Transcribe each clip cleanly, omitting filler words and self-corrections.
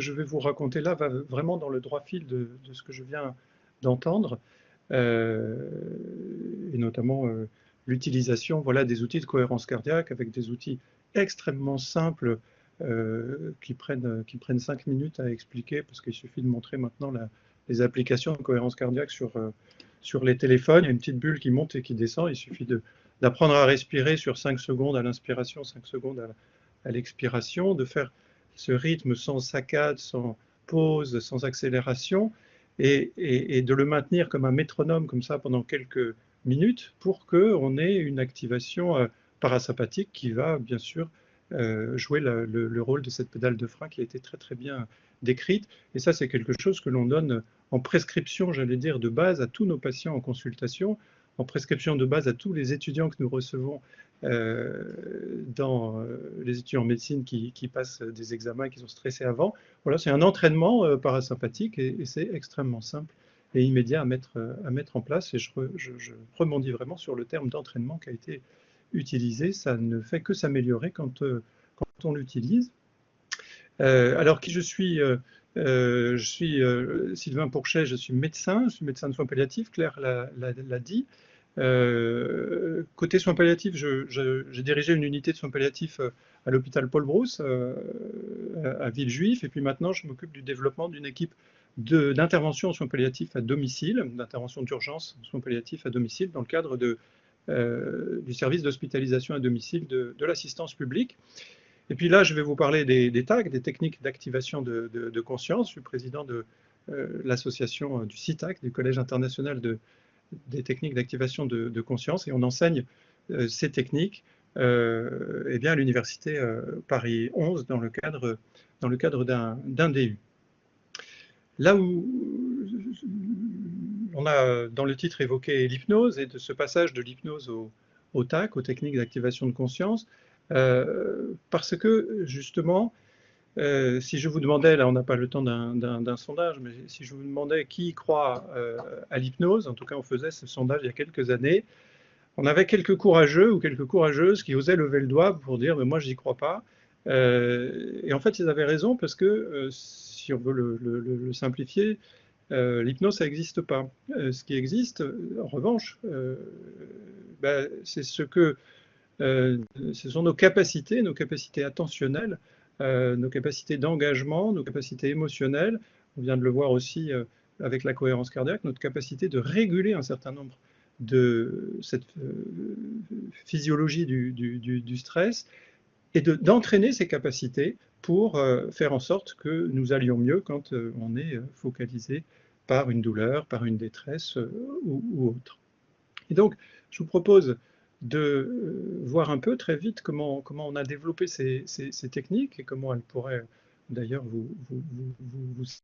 je vais vous raconter là va vraiment dans le droit fil de ce que je viens d'entendre, et notamment l'utilisation voilà, des outils de cohérence cardiaque avec des outils extrêmement simples qui prennent 5 minutes à expliquer, parce qu'il suffit de montrer maintenant les applications de cohérence cardiaque sur les téléphones. Il y a une petite bulle qui monte et qui descend, il suffit d'apprendre à respirer sur 5 secondes à l'inspiration, 5 secondes à l'expiration, de faire ce rythme sans saccade, sans pause, sans accélération, et de le maintenir comme un métronome comme ça pendant quelques minutes pour qu'on ait une activation parasympathique qui va bien sûr jouer le rôle de cette pédale de frein qui a été très très bien décrite. Et ça, c'est quelque chose que l'on donne en prescription, j'allais dire, de base à tous nos patients en consultation, en prescription de base à tous les étudiants que nous recevons dans les étudiants en médecine qui passent des examens, qui sont stressés avant. Voilà, c'est un entraînement parasympathique et c'est extrêmement simple et immédiat à mettre en place. Et je rebondis vraiment sur le terme d'entraînement qui a été utilisé. Ça ne fait que s'améliorer quand on l'utilise. Alors, qui je suis Sylvain Pourchet, je suis médecin de soins palliatifs, Claire l'a dit. Côté soins palliatifs, j'ai dirigé une unité de soins palliatifs à l'hôpital Paul Brousse, à Villejuif, et puis maintenant je m'occupe du développement d'une équipe d'intervention en soins palliatifs à domicile, d'intervention d'urgence en soins palliatifs à domicile, dans le cadre du service d'hospitalisation à domicile de l'assistance publique. Et puis là, je vais vous parler des TAC, des techniques d'activation de conscience. Je suis président de l'association du CITAC, du Collège international des techniques d'activation de conscience, et on enseigne ces techniques eh bien, à l'université Paris 11 dans le cadre d'un DU. Là où on a dans le titre évoqué l'hypnose et de ce passage de l'hypnose au TAC, aux techniques d'activation de conscience, parce que justement, si je vous demandais, là on n'a pas le temps d'un sondage, mais si je vous demandais qui croit à l'hypnose, en tout cas on faisait ce sondage il y a quelques années, on avait quelques courageux ou quelques courageuses qui osaient lever le doigt pour dire mais moi j'y crois pas. Et en fait ils avaient raison parce que si on veut le simplifier, l'hypnose ça n'existe pas. Ce qui existe, en revanche, c'est ce sont nos capacités attentionnelles, nos capacités d'engagement, nos capacités émotionnelles. On vient de le voir aussi avec la cohérence cardiaque, notre capacité de réguler un certain nombre de cette physiologie du stress et d'entraîner ces capacités pour faire en sorte que nous allions mieux quand on est focalisé par une douleur, par une détresse ou autre. Et donc, je vous propose de voir un peu très vite comment on a développé ces techniques et comment elles pourraient d'ailleurs vous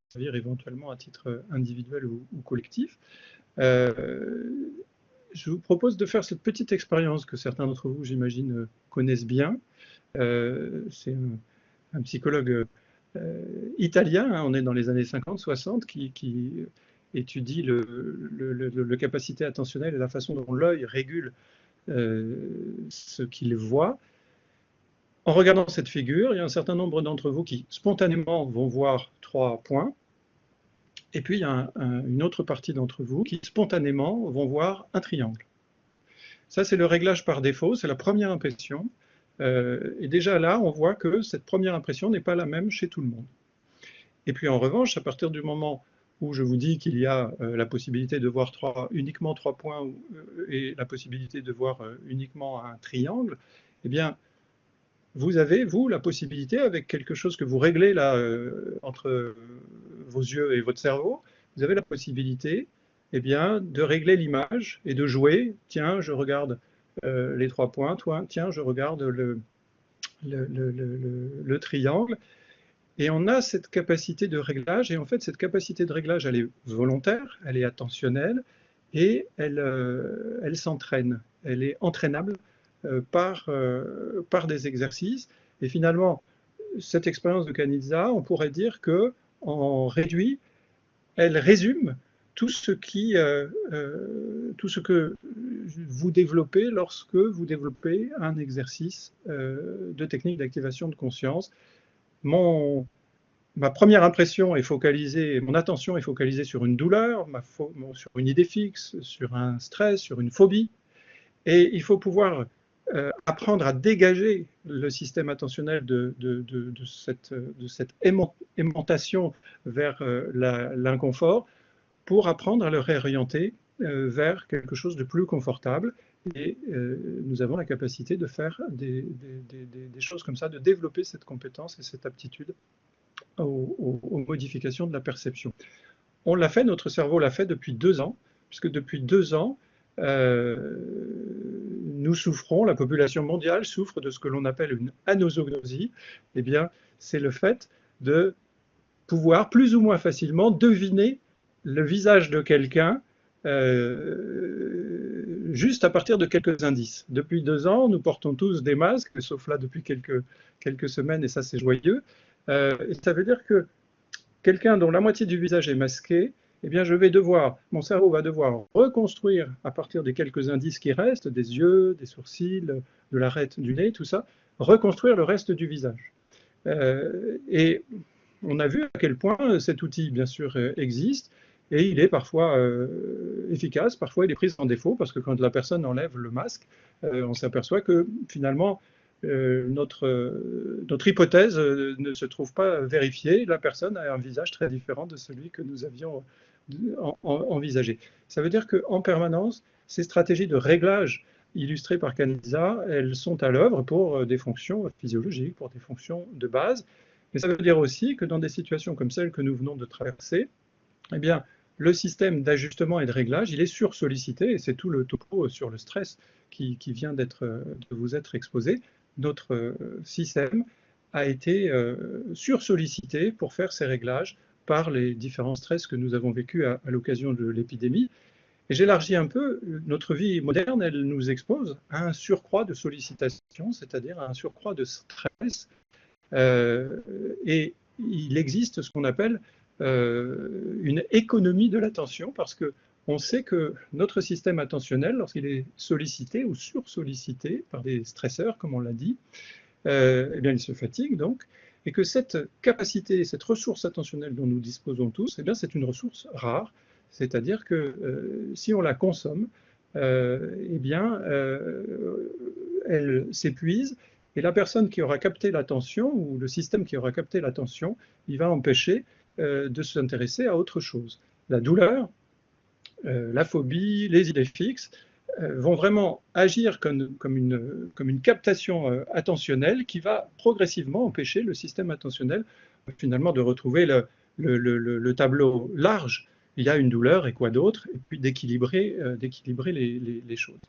servir éventuellement à titre individuel ou collectif. Je vous propose de faire cette petite expérience que certains d'entre vous, j'imagine, connaissent bien. C'est un psychologue italien, hein, on est dans les années 50-60, qui étudie le capacité attentionnelle et la façon dont l'œil régule ce qu'il voit. En regardant cette figure, il y a un certain nombre d'entre vous qui spontanément vont voir 3 points, et puis il y a une autre partie d'entre vous qui spontanément vont voir un triangle. Ça, c'est le réglage par défaut, c'est la première impression. Et déjà là, on voit que cette première impression n'est pas la même chez tout le monde. Et puis en revanche, à partir du moment où je vous dis qu'il y a la possibilité de voir uniquement 3 points et la possibilité de voir uniquement un triangle, eh bien, vous avez, vous, la possibilité, avec quelque chose que vous réglez là entre vos yeux et votre cerveau, vous avez la possibilité eh bien, de régler l'image et de jouer. Tiens, je regarde les 3 points, toi, tiens, je regarde le triangle. Et on a cette capacité de réglage, et en fait, cette capacité de réglage, elle est volontaire, elle est attentionnelle, et elle s'entraîne, elle est entraînable par des exercices. Et finalement, cette expérience de Canizza, on pourrait dire qu'en réduit, elle résume tout ce que vous développez lorsque vous développez un exercice de technique d'activation de conscience. Mon ma première impression est focalisée, mon attention est focalisée sur une douleur, sur une idée fixe, sur un stress, sur une phobie. Et il faut pouvoir apprendre à dégager le système attentionnel de cette aimantation vers l'inconfort pour apprendre à le réorienter vers quelque chose de plus confortable. Et nous avons la capacité de faire des choses comme ça, de développer cette compétence et cette aptitude aux modifications de la perception. On l'a fait, notre cerveau l'a fait depuis 2 ans, puisque depuis 2 ans, nous souffrons, la population mondiale souffre de ce que l'on appelle une anosognosie. Eh bien, c'est le fait de pouvoir plus ou moins facilement deviner le visage de quelqu'un juste à partir de quelques indices. Depuis 2 ans, nous portons tous des masques, sauf là depuis quelques semaines, et ça c'est joyeux. Et ça veut dire que quelqu'un dont la moitié du visage est masqué, eh bien mon cerveau va devoir reconstruire à partir des quelques indices qui restent, des yeux, des sourcils, de l'arête du nez, tout ça, reconstruire le reste du visage. Et on a vu à quel point cet outil, bien sûr, existe, et il est parfois efficace, parfois il est pris en défaut, parce que quand la personne enlève le masque, on s'aperçoit que finalement, notre hypothèse ne se trouve pas vérifiée. La personne a un visage très différent de celui que nous avions envisagé. Ça veut dire qu'en permanence, ces stratégies de réglage illustrées par Canizza, elles sont à l'œuvre pour des fonctions physiologiques, pour des fonctions de base. Mais ça veut dire aussi que dans des situations comme celles que nous venons de traverser, eh bien, le système d'ajustement et de réglage, il est sursollicité, et c'est tout le topo sur le stress qui vient de vous être exposé. Notre système a été sursollicité pour faire ces réglages par les différents stress que nous avons vécus à l'occasion de l'épidémie. Et j'élargis un peu, notre vie moderne, elle nous expose à un surcroît de sollicitation, c'est-à-dire à un surcroît de stress. Et il existe ce qu'on appelle une économie de l'attention, parce qu'on sait que notre système attentionnel, lorsqu'il est sollicité ou sursollicité par des stresseurs, comme on l'a dit, eh bien, il se fatigue donc, et que cette capacité, cette ressource attentionnelle dont nous disposons tous, eh bien, c'est une ressource rare, c'est-à-dire que si on la consomme, eh bien, elle s'épuise, et la personne qui aura capté l'attention, ou le système qui aura capté l'attention, il va empêcher de s'intéresser à autre chose. La douleur, la phobie, les idées fixes vont vraiment agir comme une captation attentionnelle qui va progressivement empêcher le système attentionnel finalement de retrouver le tableau large. Il y a une douleur et quoi d'autre, et puis d'équilibrer les choses.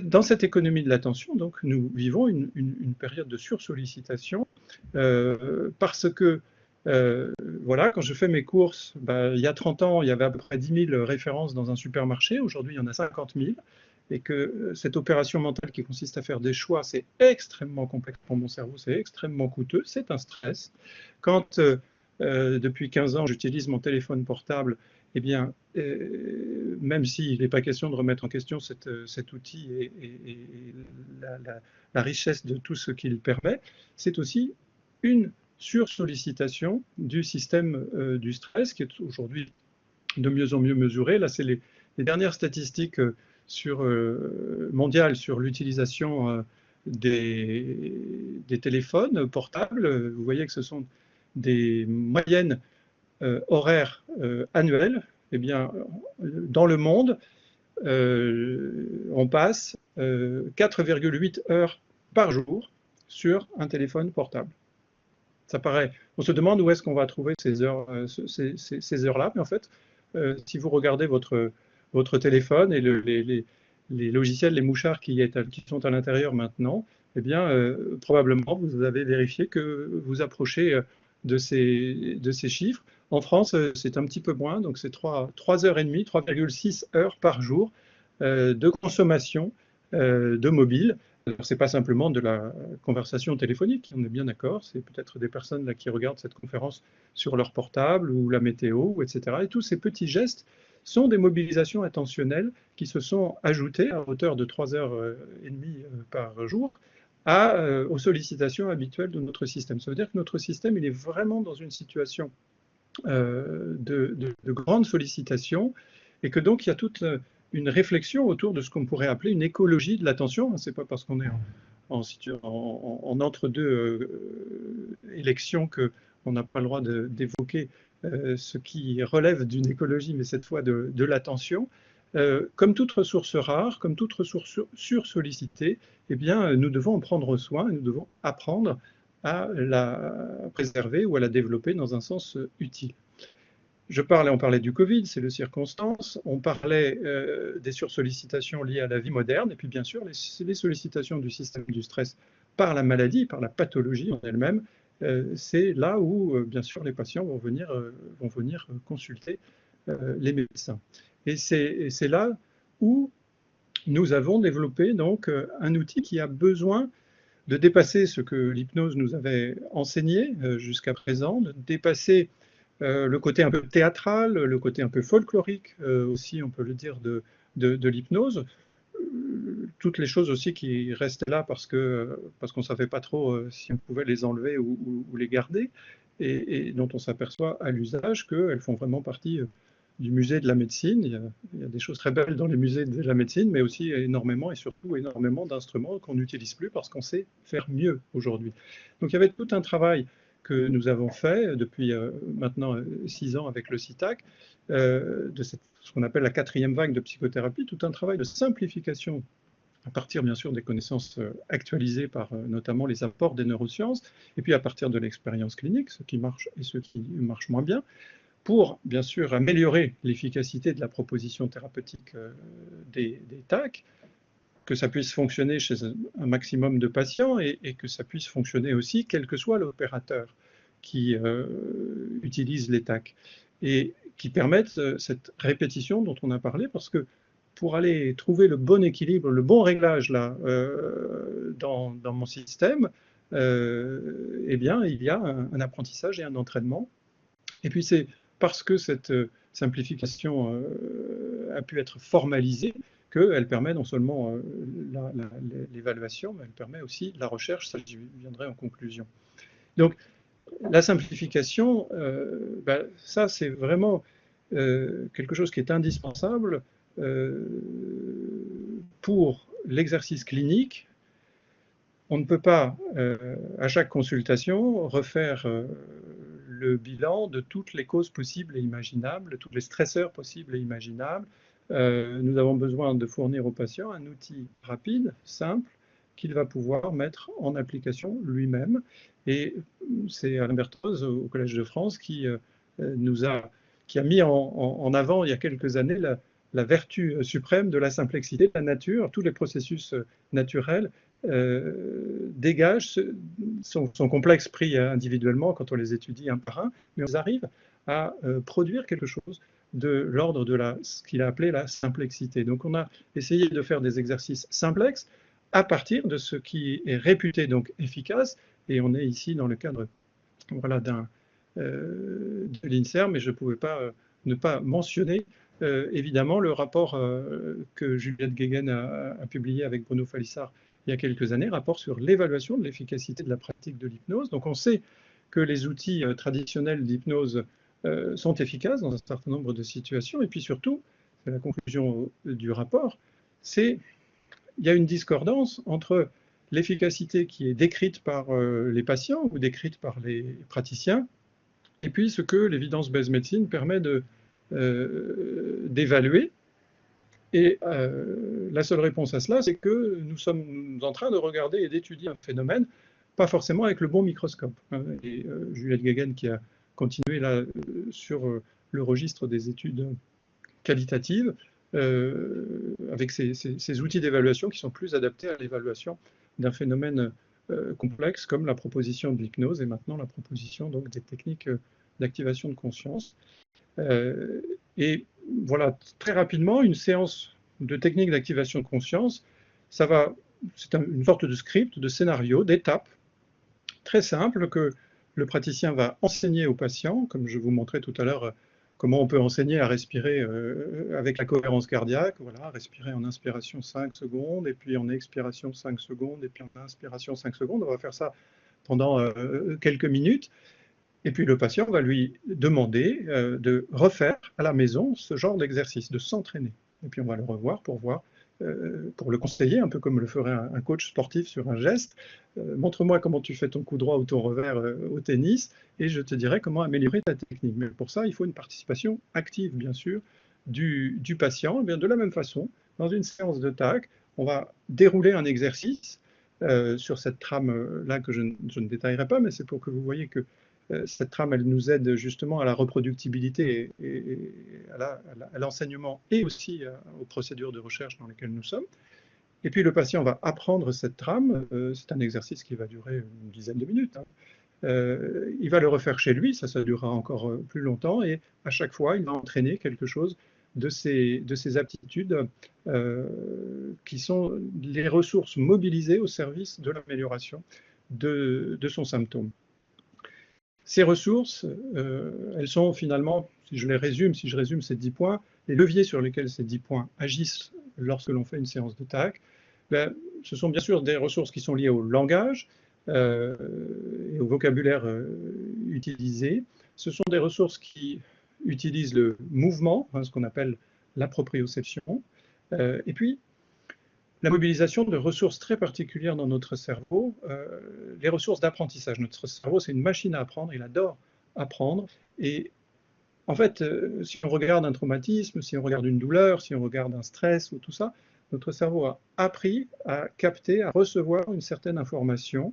Dans cette économie de l'attention, donc, nous vivons une période de sursollicitation parce que voilà, quand je fais mes courses, il y a 30 ans, il y avait à peu près 10 000 références dans un supermarché. Aujourd'hui, il y en a 50 000. Et que cette opération mentale qui consiste à faire des choix, c'est extrêmement complexe pour mon cerveau, c'est extrêmement coûteux, c'est un stress. Quand, depuis 15 ans, j'utilise mon téléphone portable, eh bien, même s'il n'est pas question de remettre en question cet outil et la richesse de tout ce qu'il permet, c'est aussi une sursollicitation du système du stress qui est aujourd'hui de mieux en mieux mesuré. Là, c'est les dernières statistiques mondiales sur l'utilisation des téléphones portables. Vous voyez que ce sont des moyennes horaires annuelles. Eh bien, dans le monde, on passe 4,8 heures par jour sur un téléphone portable. Ça paraît, on se demande où est-ce qu'on va trouver ces heures-là, mais en fait, si vous regardez votre téléphone et les logiciels, les mouchards qui sont à l'intérieur maintenant, eh bien, probablement, vous avez vérifié que vous approchez de ces chiffres. En France, c'est un petit peu moins, donc c'est 3h30, 3,6 heures par jour de consommation de mobile. Ce n'est pas simplement de la conversation téléphonique, on est bien d'accord, c'est peut-être des personnes là, qui regardent cette conférence sur leur portable ou la météo, etc. Et tous ces petits gestes sont des mobilisations attentionnelles qui se sont ajoutées à hauteur de 3h30 par jour aux sollicitations habituelles de notre système. Ça veut dire que notre système, il est vraiment dans une situation de grande sollicitation, et que donc il y a toute une réflexion autour de ce qu'on pourrait appeler une écologie de l'attention. Ce n'est pas parce qu'on est en entre-deux élections qu'on n'a pas le droit d'évoquer ce qui relève d'une écologie, mais cette fois de l'attention. Comme toute ressource rare, comme toute ressource sursollicitée, eh bien, nous devons en prendre soin, et nous devons apprendre à la préserver ou à la développer dans un sens utile. On parlait du Covid, c'est le circonstance, on parlait des sursollicitations liées à la vie moderne, et puis bien sûr les sollicitations du système du stress par la maladie, par la pathologie en elle-même, c'est là où bien sûr les patients vont venir consulter les médecins. Et c'est là où nous avons développé donc un outil qui a besoin de dépasser ce que l'hypnose nous avait enseigné jusqu'à présent, de dépasser le côté un peu théâtral, le côté un peu folklorique aussi, on peut le dire, de l'hypnose. Toutes les choses aussi qui restaient là parce qu'on ne savait pas trop si on pouvait les enlever ou les garder, et dont on s'aperçoit à l'usage qu'elles font vraiment partie du musée de la médecine. Il y a des choses très belles dans les musées de la médecine, mais aussi énormément et surtout énormément d'instruments qu'on n'utilise plus parce qu'on sait faire mieux aujourd'hui. Donc il y avait tout un travail que nous avons fait depuis maintenant 6 ans avec le CITAC, ce qu'on appelle la 4e vague de psychothérapie, tout un travail de simplification à partir bien sûr des connaissances actualisées par notamment les apports des neurosciences, et puis à partir de l'expérience clinique, ce qui marche et ce qui marche moins bien, pour bien sûr améliorer l'efficacité de la proposition thérapeutique des TAC, que ça puisse fonctionner chez un maximum de patients et que ça puisse fonctionner aussi quel que soit l'opérateur qui utilise les TAC, et qui permettent cette répétition dont on a parlé, parce que pour aller trouver le bon équilibre, le bon réglage là, dans mon système, eh bien, il y a un apprentissage et un entraînement. Et puis c'est parce que cette simplification a pu être formalisée qu'elle permet non seulement l'évaluation, mais elle permet aussi la recherche, ça j'y viendrai en conclusion. Donc la simplification, ça c'est vraiment quelque chose qui est indispensable pour l'exercice clinique. On ne peut pas, à chaque consultation, refaire le bilan de toutes les causes possibles et imaginables, de tous les stresseurs possibles et imaginables. Nous avons besoin de fournir au patient un outil rapide, simple, qu'il va pouvoir mettre en application lui-même. Et c'est Alain Berthoz, au Collège de France, qui a mis en avant il y a quelques années la vertu suprême de la simplicité. La nature, tous les processus naturels dégagent, sont complexes pris individuellement quand on les étudie un par un, mais on arrive à produire quelque chose de l'ordre de ce qu'il a appelé la simplexité. Donc on a essayé de faire des exercices simplexes à partir de ce qui est réputé donc efficace, et on est ici dans le cadre voilà, de l'INSERM, mais je ne pouvais pas ne pas mentionner évidemment le rapport que Juliette Guéguen a publié avec Bruno Falissard il y a quelques années, rapport sur l'évaluation de l'efficacité de la pratique de l'hypnose. Donc on sait que les outils traditionnels d'hypnose sont efficaces dans un certain nombre de situations, et puis surtout, c'est la conclusion du rapport, il y a une discordance entre l'efficacité qui est décrite par les patients ou décrite par les praticiens, et puis ce que l'évidence-based medicine permet d'évaluer. Et la seule réponse à cela, c'est que nous sommes en train de regarder et d'étudier un phénomène, pas forcément avec le bon microscope. Et Juliette Guéguen, qui a continué là sur le registre des études qualitatives, avec ces outils d'évaluation qui sont plus adaptés à l'évaluation d'un phénomène complexe comme la proposition de l'hypnose et maintenant la proposition donc, des techniques d'activation de conscience. Et voilà, très rapidement, une séance de technique d'activation de conscience, c'est une sorte de script, de scénario, d'étapes, très simple, que le praticien va enseigner au patient, comme je vous montrais tout à l'heure comment on peut enseigner à respirer avec la cohérence cardiaque, voilà, respirer en inspiration 5 secondes, et puis en expiration 5 secondes, et puis en inspiration 5 secondes. On va faire ça pendant quelques minutes. Et puis le patient va lui demander de refaire à la maison ce genre d'exercice, de s'entraîner. Et puis on va le revoir pour le conseiller, un peu comme le ferait un coach sportif sur un geste. Montre-moi comment tu fais ton coup droit ou ton revers au tennis, et je te dirai comment améliorer ta technique. Mais pour ça, il faut une participation active, bien sûr, du patient. Et bien, de la même façon, dans une séance de TAC, on va dérouler un exercice sur cette trame-là que je ne détaillerai pas, mais c'est pour que vous voyez que cette trame, elle nous aide justement à la reproductibilité et à l'enseignement et aussi aux procédures de recherche dans lesquelles nous sommes. Et puis le patient va apprendre cette trame, c'est un exercice qui va durer une dizaine de minutes, hein. Il va le refaire chez lui, ça durera encore plus longtemps, et à chaque fois, il va entraîner quelque chose de ses aptitudes qui sont les ressources mobilisées au service de l'amélioration de son symptôme. Ces ressources, elles sont finalement, si je résume ces 10 points, les leviers sur lesquels ces 10 points agissent lorsque l'on fait une séance de TAC, ben, ce sont bien sûr des ressources qui sont liées au langage et au vocabulaire utilisé. Ce sont des ressources qui utilisent le mouvement, hein, ce qu'on appelle la proprioception, et puis la mobilisation de ressources très particulières dans notre cerveau, les ressources d'apprentissage. Notre cerveau, c'est une machine à apprendre, il adore apprendre. Et en fait, si on regarde un traumatisme, si on regarde une douleur, si on regarde un stress ou tout ça, notre cerveau a appris à capter, à recevoir une certaine information.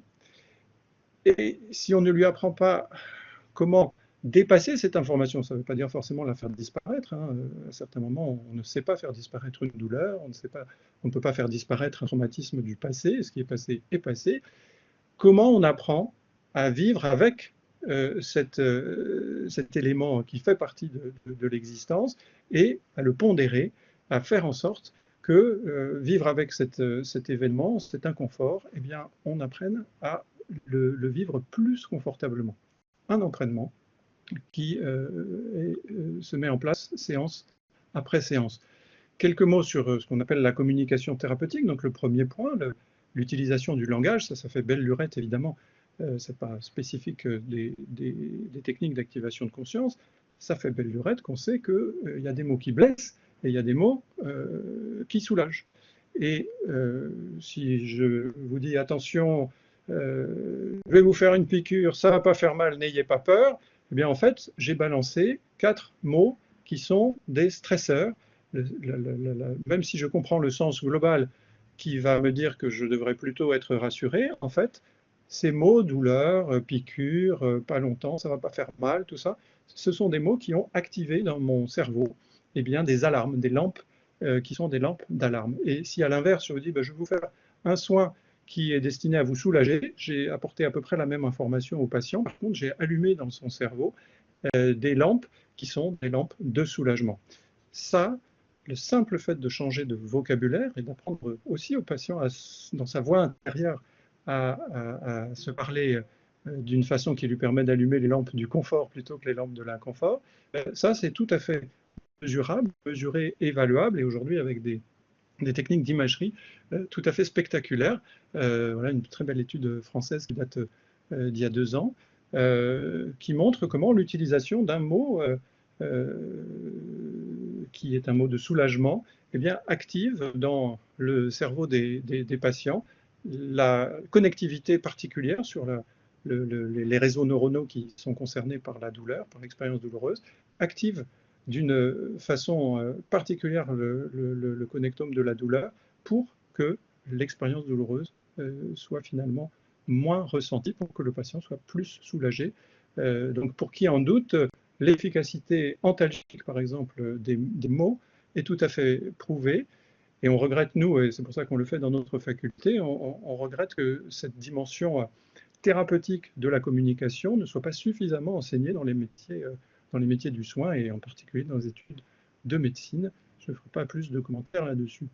Et si on ne lui apprend pas comment dépasser cette information, ça ne veut pas dire forcément la faire disparaître, hein. À certains moments, on ne sait pas faire disparaître une douleur, on ne peut pas faire disparaître un traumatisme du passé, ce qui est passé est passé. Comment on apprend à vivre avec cet élément qui fait partie de l'existence et à le pondérer, à faire en sorte que vivre avec cet événement, cet inconfort, eh bien, on apprenne à le vivre plus confortablement. Un entraînement qui se met en place séance après séance. Quelques mots sur ce qu'on appelle la communication thérapeutique. Donc le premier point, l'utilisation du langage, ça fait belle lurette évidemment, ce n'est pas spécifique des techniques d'activation de conscience, ça fait belle lurette qu'on sait qu'il y a des mots qui blessent et il y a des mots qui soulagent. Et si je vous dis attention, je vais vous faire une piqûre, ça ne va pas faire mal, n'ayez pas peur, eh bien en fait, j'ai balancé 4 mots qui sont des stresseurs. Même si je comprends le sens global qui va me dire que je devrais plutôt être rassuré, en fait, ces mots, douleur, piqûre, pas longtemps, ça ne va pas faire mal, tout ça, ce sont des mots qui ont activé dans mon cerveau eh bien, des alarmes, des lampes qui sont des lampes d'alarme. Et si à l'inverse, je vous dis, ben, je vais vous faire un soin qui est destiné à vous soulager, j'ai apporté à peu près la même information au patient. Par contre, j'ai allumé dans son cerveau des lampes qui sont des lampes de soulagement. Ça, le simple fait de changer de vocabulaire et d'apprendre aussi au patient, dans sa voix intérieure, à se parler d'une façon qui lui permet d'allumer les lampes du confort plutôt que les lampes de l'inconfort, ça, c'est tout à fait mesurable, mesuré, évaluable, et aujourd'hui avec des techniques d'imagerie tout à fait spectaculaires. Voilà une très belle étude française qui date d'il y a 2 ans, qui montre comment l'utilisation d'un mot qui est un mot de soulagement, eh bien, active dans le cerveau des patients la connectivité particulière sur les réseaux neuronaux qui sont concernés par la douleur, par l'expérience douloureuse, active d'une façon particulière le connectome de la douleur pour que l'expérience douloureuse soit finalement moins ressentie, pour que le patient soit plus soulagé. Donc pour qui en doute, l'efficacité antalgique, par exemple, des mots est tout à fait prouvée. Et on regrette, nous, et c'est pour ça qu'on le fait dans notre faculté, on regrette que cette dimension thérapeutique de la communication ne soit pas suffisamment enseignée dans les métiers du soin, et en particulier dans les études de médecine. Je ne ferai pas plus de commentaires là-dessus.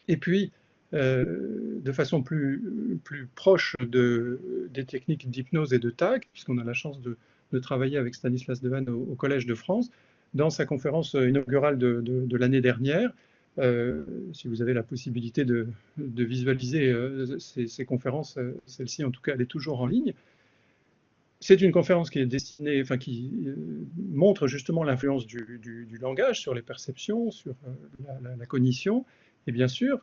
Et puis, de façon plus proche des techniques d'hypnose et de TAC, puisqu'on a la chance de travailler avec Stanislas Dehaene au Collège de France, dans sa conférence inaugurale de l'année dernière. Si vous avez la possibilité de visualiser ces conférences, celle-ci en tout cas, elle est toujours en ligne. C'est une conférence qui est destinée, enfin qui montre justement l'influence du langage sur les perceptions, sur la cognition. Et bien sûr,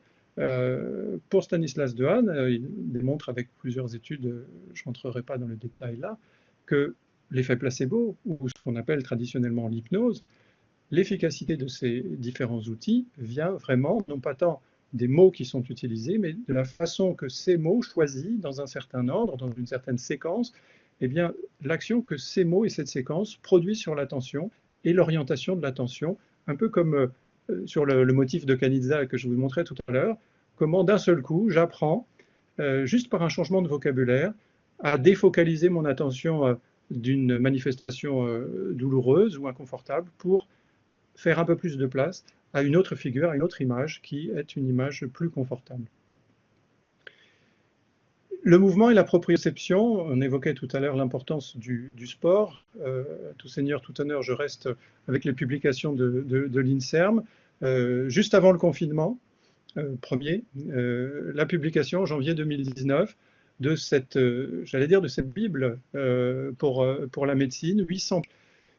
pour Stanislas Dehaene, il démontre avec plusieurs études, je ne rentrerai pas dans le détail là, que l'effet placebo, ou ce qu'on appelle traditionnellement l'hypnose, l'efficacité de ces différents outils vient vraiment, non pas tant des mots qui sont utilisés, mais de la façon que ces mots choisis dans un certain ordre, dans une certaine séquence, eh bien, l'action que ces mots et cette séquence produisent sur l'attention et l'orientation de l'attention, un peu comme sur le motif de Canizza que je vous montrais tout à l'heure, comment d'un seul coup, j'apprends, juste par un changement de vocabulaire, à défocaliser mon attention d'une manifestation douloureuse ou inconfortable pour faire un peu plus de place à une autre figure, à une autre image qui est une image plus confortable. Le mouvement et la proprioception, on évoquait tout à l'heure l'importance du sport. Tout seigneur, tout honneur, je reste avec les publications de l'INSERM. Juste avant le confinement, premier, la publication en janvier 2019 de cette, j'allais dire, de cette Bible pour la médecine, 800,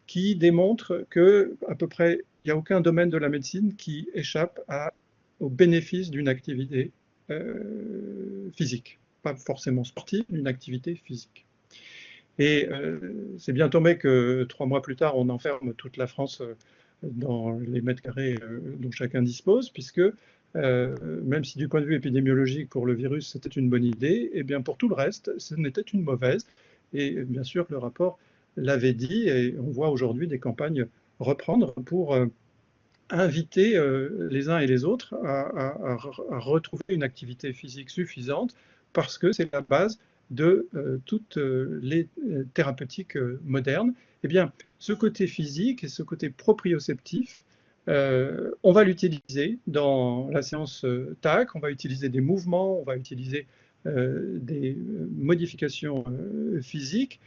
qui démontre que à peu près, il n'y a aucun domaine de la médecine qui échappe au bénéfice d'une activité physique. Pas forcément sportive, une activité physique. Et c'est bien tombé que 3 mois plus tard, on enferme toute la France dans les mètres carrés dont chacun dispose, puisque même si du point de vue épidémiologique pour le virus c'était une bonne idée, et bien pour tout le reste, ce n'était une mauvaise. Et bien sûr, le rapport l'avait dit, et on voit aujourd'hui des campagnes reprendre pour inviter les uns et les autres à retrouver une activité physique suffisante, parce que c'est la base de toutes les thérapeutiques modernes. Eh bien, ce côté physique et ce côté proprioceptif, on va l'utiliser dans la séance TAC, on va utiliser des mouvements, on va utiliser des modifications physiques,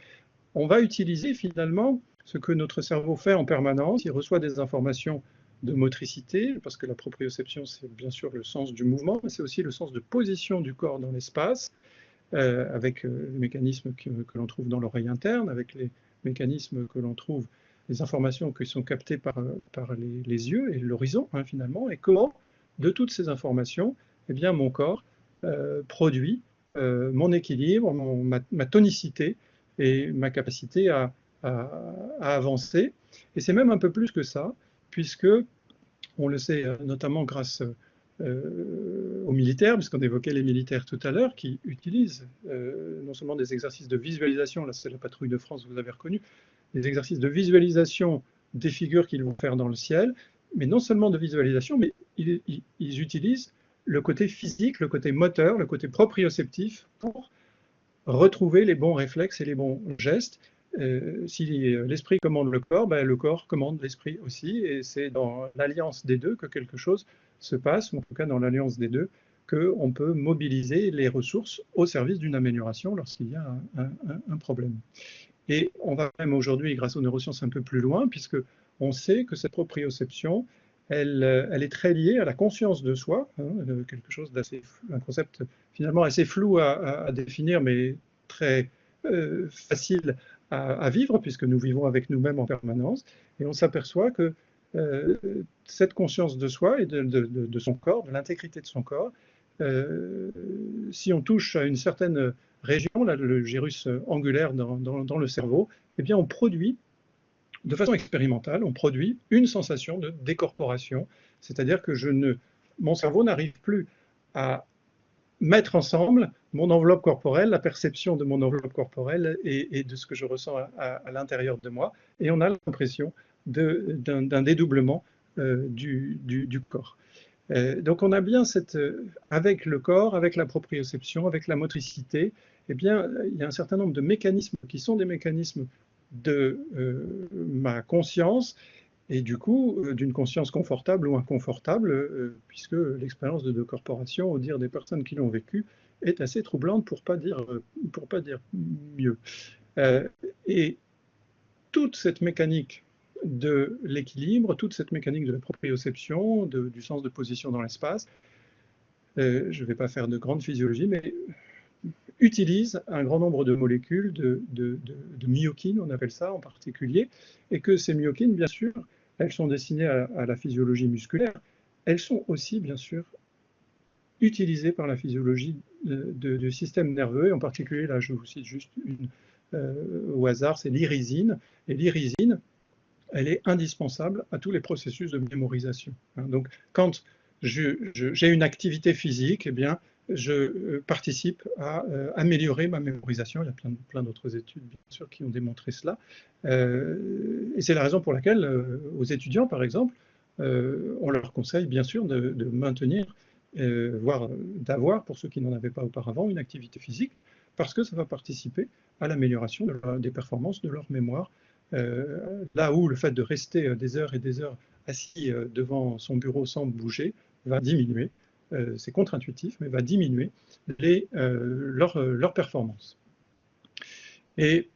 on va utiliser finalement ce que notre cerveau fait en permanence. Il reçoit des informations de motricité, parce que la proprioception, c'est bien sûr le sens du mouvement, mais c'est aussi le sens de position du corps dans l'espace, avec les mécanismes que l'on trouve dans l'oreille interne, avec les mécanismes que l'on trouve, les informations qui sont captées par les yeux et l'horizon, hein, finalement, et comment, de toutes ces informations, eh bien, mon corps produit mon équilibre, ma tonicité et ma capacité à avancer. Et c'est même un peu plus que ça, puisque on le sait notamment grâce aux militaires, puisqu'on évoquait les militaires tout à l'heure, qui utilisent non seulement des exercices de visualisation, là c'est la patrouille de France, vous avez reconnu, des exercices de visualisation des figures qu'ils vont faire dans le ciel, mais non seulement de visualisation, mais ils utilisent le côté physique, le côté moteur, le côté proprioceptif pour retrouver les bons réflexes et les bons gestes. Si l'esprit commande le corps, ben le corps commande l'esprit aussi, et c'est dans l'alliance des deux que quelque chose se passe, ou en tout cas dans l'alliance des deux, qu'on peut mobiliser les ressources au service d'une amélioration lorsqu'il y a un problème. Et on va même aujourd'hui, grâce aux neurosciences, un peu plus loin, puisque on sait que cette proprioception, elle est très liée à la conscience de soi, hein, quelque chose d'assez, un concept finalement assez flou à définir, mais très facile à vivre, puisque nous vivons avec nous-mêmes en permanence, et on s'aperçoit que cette conscience de soi et de son corps, de l'intégrité de son corps, si on touche à une certaine région, là, le gyrus angulaire dans le cerveau, eh bien on produit, de façon expérimentale, on produit une sensation de décorporation, c'est-à-dire que mon cerveau n'arrive plus à mettre ensemble mon enveloppe corporelle, la perception de mon enveloppe corporelle et de ce que je ressens à l'intérieur de moi, et on a l'impression d'un dédoublement du corps. Donc on a bien avec le corps, avec la proprioception, avec la motricité, eh bien, il y a un certain nombre de mécanismes qui sont des mécanismes de ma conscience, et du coup, d'une conscience confortable ou inconfortable, puisque l'expérience de corporation, au dire des personnes qui l'ont vécu, est assez troublante pour pas dire mieux. Et toute cette mécanique de l'équilibre, toute cette mécanique de la proprioception, du sens de position dans l'espace. Je ne vais pas faire de grande physiologie, mais utilise un grand nombre de molécules, de myokines, on appelle ça en particulier, et que ces myokines, bien sûr, elles sont destinées à la physiologie musculaire, elles sont aussi, bien sûr, utilisées par la physiologie du système nerveux, et en particulier, là, je vous cite juste une au hasard, c'est l'irisine, et l'irisine, elle est indispensable à tous les processus de mémorisation. Donc, quand j'ai une activité physique, eh bien, je participe à améliorer ma mémorisation. Il y a plein d'autres études, bien sûr, qui ont démontré cela. Et c'est la raison pour laquelle, aux étudiants, par exemple, on leur conseille, bien sûr, de maintenir, voire d'avoir, pour ceux qui n'en avaient pas auparavant, une activité physique, parce que ça va participer à l'amélioration des performances de leur mémoire. Là où le fait de rester des heures et des heures assis devant son bureau sans bouger va diminuer, c'est contre-intuitif, mais va diminuer leur performance. Et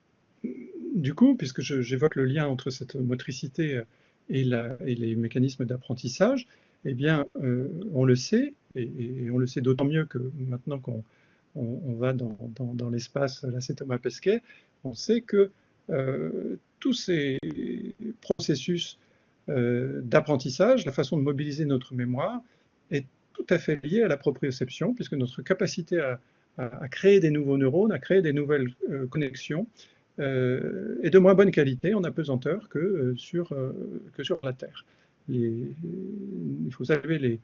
du coup, puisque j'évoque le lien entre cette motricité et les mécanismes d'apprentissage, eh bien, on le sait, et on le sait d'autant mieux que maintenant qu'on va dans l'espace, là c'est Thomas Pesquet, on sait que tous ces processus d'apprentissage, la façon de mobiliser notre mémoire, est tout à fait liée à la proprioception, puisque notre capacité à créer des nouveaux neurones, à créer des nouvelles connexions, est de moins bonne qualité en apesanteur que sur la Terre. Il faut saluer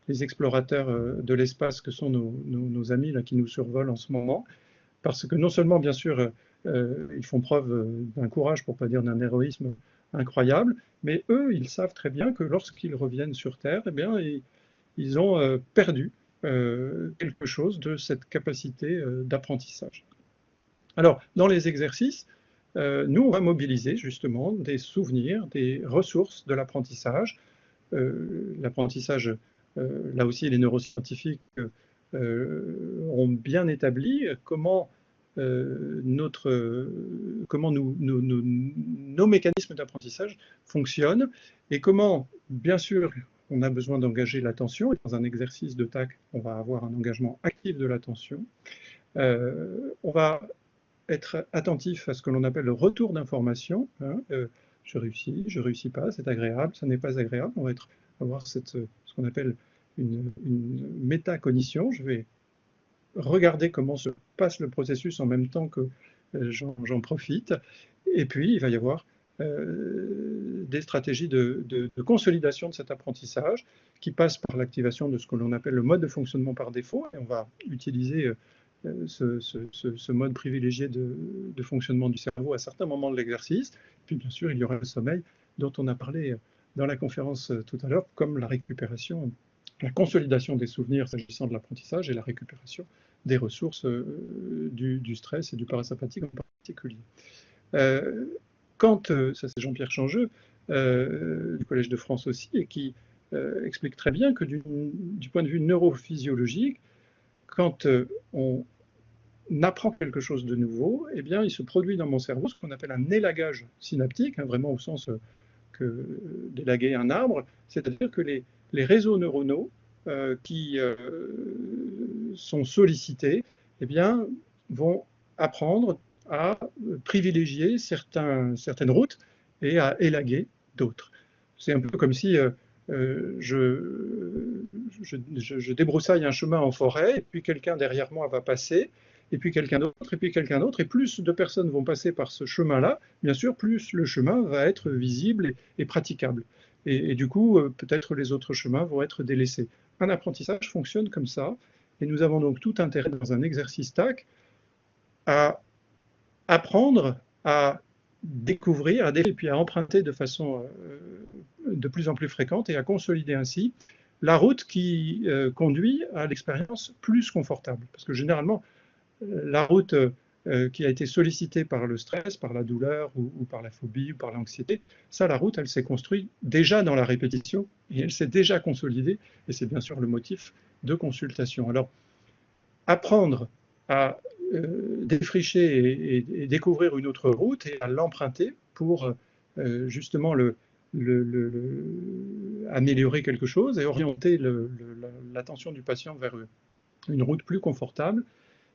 les explorateurs de l'espace que sont nos amis là, qui nous survolent en ce moment, parce que non seulement, bien sûr, ils font preuve d'un courage, pour ne pas dire d'un héroïsme incroyable, mais eux, ils savent très bien que lorsqu'ils reviennent sur Terre, eh bien, ils ont perdu quelque chose de cette capacité d'apprentissapprentissage. Alors, dans les exercices, nous, on va mobiliser justement des souvenirs, des ressources de l'apprentissage. L'apprentissage, là aussi, les neuroscientifiques ont bien établi comment, nos mécanismes d'apprentissage fonctionnent et comment, bien sûr, on a besoin d'engager l'attention. Et dans un exercice de TAC, on va avoir un engagement actif de l'attention. On va être attentif à ce que l'on appelle le retour d'information. Je réussis pas, c'est agréable, ça n'est pas agréable. On va avoir ce qu'on appelle une métacognition. Je vais regarder comment se passe le processus en même temps que j'en profite. Et puis, il va y avoir des stratégies de consolidation de cet apprentissage qui passent par l'activation de ce que l'on appelle le mode de fonctionnement par défaut. Et on va utiliser ce mode privilégié de fonctionnement du cerveau à certains moments de l'exercice. Puis bien sûr, il y aura le sommeil dont on a parlé dans la conférence tout à l'heure, comme la récupération, la consolidation des souvenirs s'agissant de l'apprentissage et la récupération des ressources du stress et du parasympathique en particulier. Ça c'est Jean-Pierre Changeux, du Collège de France aussi, et qui explique très bien que du point de vue neurophysiologique, quand on apprend quelque chose de nouveau, eh bien, il se produit dans mon cerveau ce qu'on appelle un élagage synaptique, vraiment au sens que d'élaguer un arbre, c'est-à-dire que les réseaux neuronaux qui sont sollicités, eh bien, vont apprendre à privilégier certaines routes et à élaguer d'autres. C'est un peu comme si je débroussaille un chemin en forêt, et puis quelqu'un derrière moi va passer, et puis quelqu'un d'autre, et puis quelqu'un d'autre, et plus de personnes vont passer par ce chemin-là, bien sûr, plus le chemin va être visible et praticable. Et du coup, peut-être les autres chemins vont être délaissés. Un apprentissage fonctionne comme ça, et nous avons donc tout intérêt dans un exercice TAC à apprendre à découvrir, et puis à emprunter de façon de plus en plus fréquente et à consolider ainsi la route qui conduit à l'expérience plus confortable. Parce que généralement, la route qui a été sollicitée par le stress, par la douleur ou par la phobie ou par l'anxiété, ça, la route, elle s'est construite déjà dans la répétition et elle s'est déjà consolidée, et c'est bien sûr le motif de consultation. Alors, apprendre à défricher et découvrir une autre route et à l'emprunter pour justement améliorer quelque chose et orienter l'attention du patient vers une route plus confortable.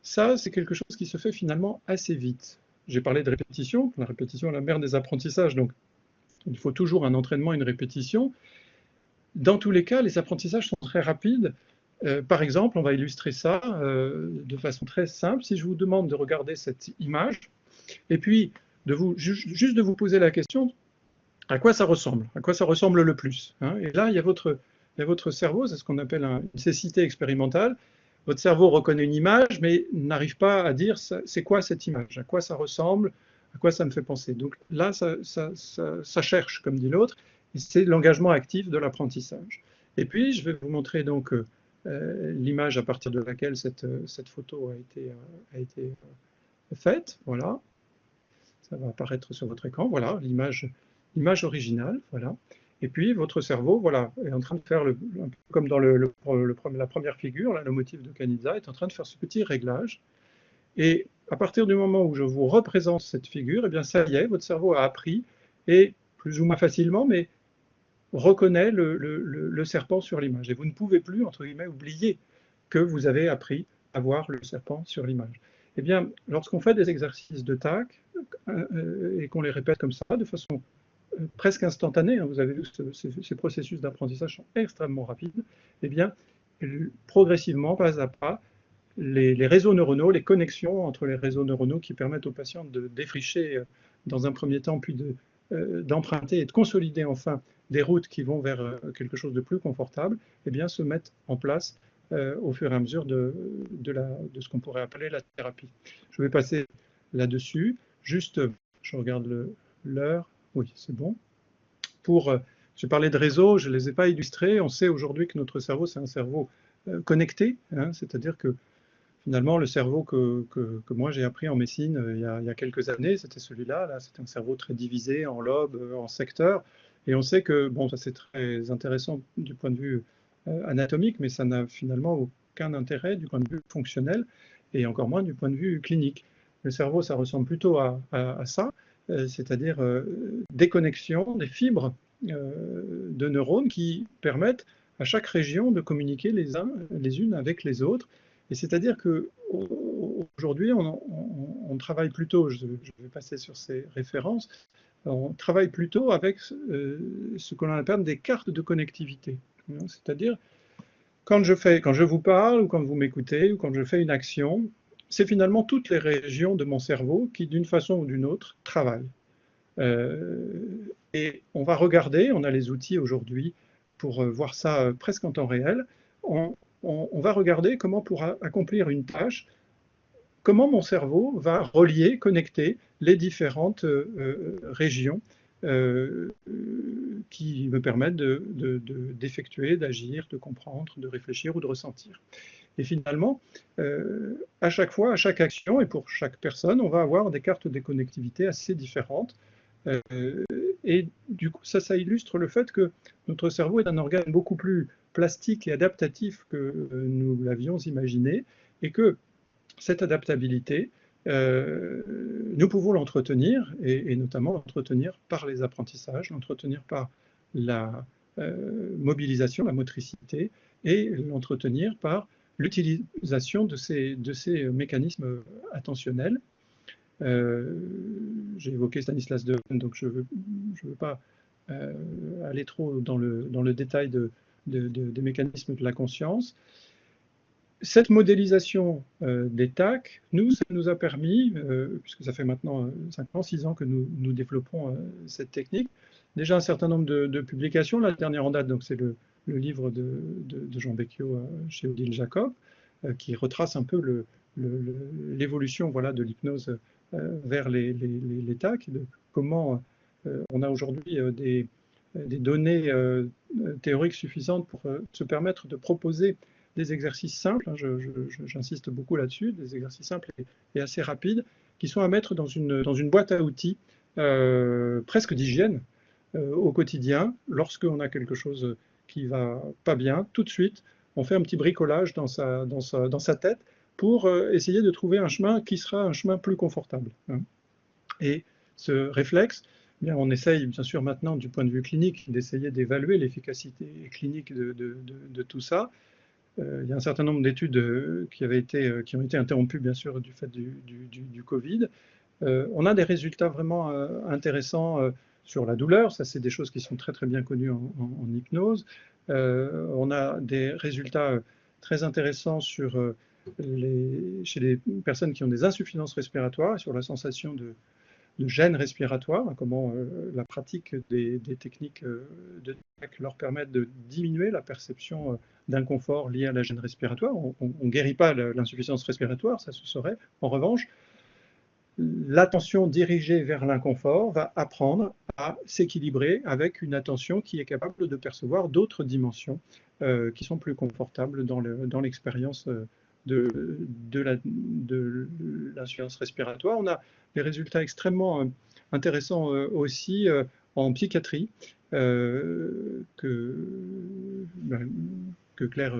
Ça, c'est quelque chose qui se fait finalement assez vite. J'ai parlé de répétition. La répétition est la mère des apprentissages, donc il faut toujours un entraînement, une répétition. Dans tous les cas, les apprentissages sont très rapides. Par exemple, on va illustrer ça de façon très simple. Si je vous demande de regarder cette image, et puis juste de vous poser la question, à quoi ça ressemble? À quoi ça ressemble le plus, hein? Et là, il y a votre cerveau, c'est ce qu'on appelle une cécité expérimentale. Votre cerveau reconnaît une image, mais n'arrive pas à dire c'est quoi cette image, à quoi ça ressemble, à quoi ça me fait penser. Donc là, ça cherche, comme dit l'autre, et c'est l'engagement actif de l'apprentissage. Et puis, je vais vous montrer donc l'image à partir de laquelle cette photo a été faite. Voilà, ça va apparaître sur votre écran. Voilà, l'image originale. Voilà. Et puis, votre cerveau, voilà, est en train de faire, un peu comme dans la première figure, là, le motif de Kanizsa, est en train de faire ce petit réglage. Et à partir du moment où je vous représente cette figure, eh bien, ça y est, votre cerveau a appris, et plus ou moins facilement, mais reconnaît le serpent sur l'image. Et vous ne pouvez plus, entre guillemets, oublier que vous avez appris à voir le serpent sur l'image. Eh bien, lorsqu'on fait des exercices de TAC et qu'on les répète comme ça, de façon presque instantanée, hein, vous avez vu que ces processus d'apprentissage sont extrêmement rapides, eh bien, progressivement, pas à pas, les réseaux neuronaux, les connexions entre les réseaux neuronaux qui permettent aux patients de défricher dans un premier temps, puis d'emprunter et de consolider enfin des routes qui vont vers quelque chose de plus confortable, eh bien, se mettent en place au fur et à mesure de ce qu'on pourrait appeler la thérapie. Je vais passer là-dessus. Juste, je regarde l'heure. Oui, c'est bon. Je parlais de réseaux, je ne les ai pas illustrés. On sait aujourd'hui que notre cerveau, c'est un cerveau connecté, hein, c'est-à-dire que finalement, le cerveau que moi j'ai appris en médecine il y a quelques années, c'était celui-là. Là, c'était un cerveau très divisé en lobes, en secteurs. Et on sait que, bon, ça c'est très intéressant du point de vue anatomique, mais ça n'a finalement aucun intérêt du point de vue fonctionnel et encore moins du point de vue clinique. Le cerveau, ça ressemble plutôt à ça, c'est-à-dire des connexions, des fibres de neurones qui permettent à chaque région de communiquer les unes avec les autres. Et c'est-à-dire qu'aujourd'hui, on travaille plutôt, je vais passer sur ces références, on travaille plutôt avec ce que l'on appelle des cartes de connectivité. C'est-à-dire, quand je vous parle, ou quand vous m'écoutez, ou quand je fais une action, c'est finalement toutes les régions de mon cerveau qui, d'une façon ou d'une autre, travaillent. Et on va regarder, on a les outils aujourd'hui pour voir ça presque en temps réel, on va regarder comment pour accomplir une tâche, comment mon cerveau va relier, connecter les différentes régions qui me permettent d'effectuer, d'agir, de comprendre, de réfléchir ou de ressentir. Et finalement, à chaque fois, à chaque action et pour chaque personne, on va avoir des cartes de connectivité assez différentes. Et du coup, ça illustre le fait que notre cerveau est un organe beaucoup plus plastique et adaptatif que nous l'avions imaginé, et que cette adaptabilité, nous pouvons l'entretenir, et notamment l'entretenir par les apprentissages, l'entretenir par la mobilisation, la motricité, et l'entretenir par l'utilisation de ces mécanismes attentionnels. J'ai évoqué Stanislas Dehaene, donc je ne veux pas aller trop dans le détail des mécanismes de la conscience. Cette modélisation des TAC, ça nous a permis, puisque ça fait maintenant 5 ans, 6 ans que nous développons cette technique, déjà un certain nombre de publications. La dernière en date, c'est le livre de Jean Becchiot chez Odile Jacob, qui retrace un peu l'évolution de l'hypnose vers les TAC, de comment on a aujourd'hui des données théoriques suffisantes pour se permettre de proposer des exercices simples, hein, j'insiste beaucoup là-dessus, des exercices simples et assez rapides, qui sont à mettre dans une boîte à outils presque d'hygiène au quotidien. Lorsqu'on a quelque chose qui va pas bien, tout de suite, on fait un petit bricolage dans sa tête pour essayer de trouver un chemin qui sera un chemin plus confortable, hein. Et ce réflexe, Bien, on essaye bien sûr maintenant du point de vue clinique d'essayer d'évaluer l'efficacité clinique de tout ça. Il y a un certain nombre d'études qui ont été interrompues bien sûr du fait du Covid. On a des résultats vraiment intéressants sur la douleur, ça c'est des choses qui sont très très bien connues en hypnose. On a des résultats très intéressants chez les personnes qui ont des insuffisances respiratoires, sur la sensation de gêne respiratoire, comment la pratique des techniques de TAC leur permettent de diminuer la perception d'inconfort lié à la gêne respiratoire. On ne guérit pas l'insuffisance respiratoire, ça se saurait. En revanche, l'attention dirigée vers l'inconfort va apprendre à s'équilibrer avec une attention qui est capable de percevoir d'autres dimensions qui sont plus confortables dans l'expérience de l'insuffisance respiratoire. On a des résultats extrêmement intéressants aussi en psychiatrie que Claire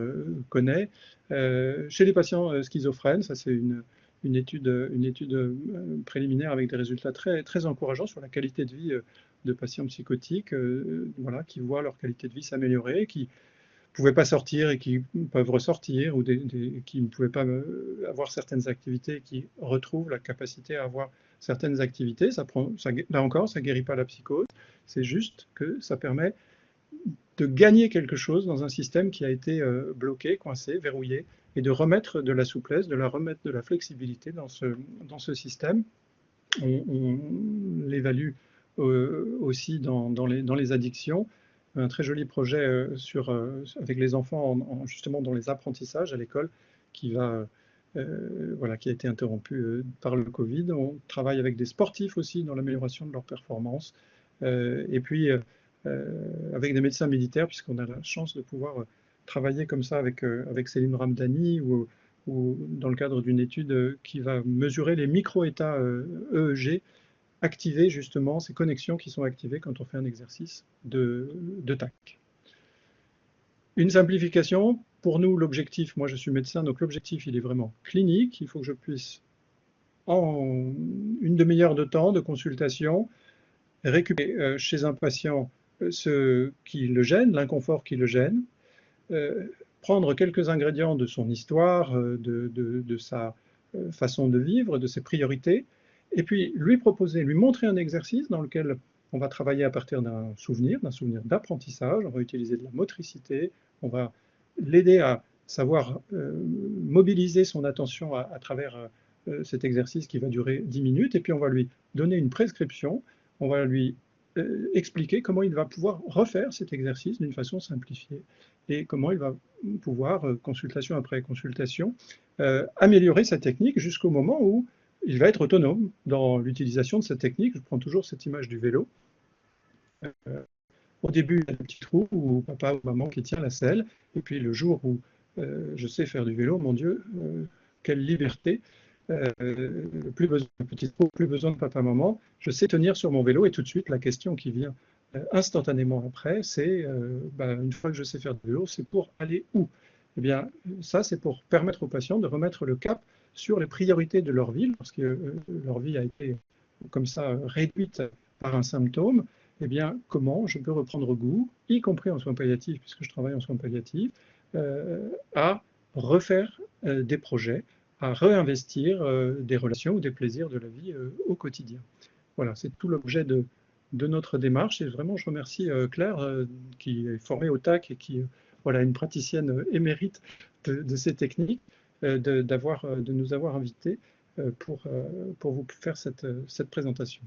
connaît. Chez les patients schizophrènes, ça c'est une étude préliminaire avec des résultats très, très encourageants sur la qualité de vie de patients psychotiques voilà, qui voient leur qualité de vie s'améliorer, qui ne pouvaient pas sortir et qui peuvent ressortir, ou qui ne pouvaient pas avoir certaines activités, qui retrouvent la capacité à avoir certaines activités. Là encore, ça ne guérit pas la psychose, c'est juste que ça permet de gagner quelque chose dans un système qui a été bloqué, coincé, verrouillé, et de remettre de la souplesse, de remettre de la flexibilité dans ce système. On l'évalue aussi dans les addictions. Un très joli projet avec les enfants justement dans les apprentissages à l'école voilà, qui a été interrompu par le Covid. On travaille avec des sportifs aussi dans l'amélioration de leur performance. Et puis avec des médecins militaires, puisqu'on a la chance de pouvoir travailler comme ça avec Céline Ramdani ou dans le cadre d'une étude qui va mesurer les micro-états EEG, activer justement ces connexions qui sont activées quand on fait un exercice de TAC. Une simplification, pour nous l'objectif, moi je suis médecin, donc l'objectif il est vraiment clinique, il faut que je puisse en une demi-heure de temps de consultation récupérer chez un patient ce qui le gêne, l'inconfort qui le gêne, prendre quelques ingrédients de son histoire, de sa façon de vivre, de ses priorités, et puis lui montrer un exercice dans lequel on va travailler à partir d'un souvenir d'apprentissage, on va utiliser de la motricité, on va l'aider à savoir mobiliser son attention à travers cet exercice qui va durer 10 minutes, et puis on va lui donner une prescription, on va lui expliquer comment il va pouvoir refaire cet exercice d'une façon simplifiée et comment il va pouvoir, consultation après consultation, améliorer sa technique jusqu'au moment où il va être autonome dans l'utilisation de cette technique. Je prends toujours cette image du vélo. Au début, il y a des petits trous où papa ou maman qui tient la selle, et puis le jour où je sais faire du vélo, mon Dieu, quelle liberté! Plus besoin de petits trous, plus besoin de papa-maman, je sais tenir sur mon vélo, et tout de suite la question qui vient instantanément après, c'est une fois que je sais faire du vélo, c'est pour aller où? Eh bien, ça c'est pour permettre aux patients de remettre le cap sur les priorités de leur vie, parce que leur vie a été comme ça réduite par un symptôme. Eh bien, comment je peux reprendre goût, y compris en soins palliatifs, puisque je travaille en soins palliatifs, à refaire des projets, à réinvestir des relations ou des plaisirs de la vie au quotidien. Voilà, c'est tout l'objet de notre démarche, et vraiment je remercie Claire qui est formée au TAC et qui voilà, une praticienne émérite de ces techniques, de nous avoir invités pour vous faire cette présentation.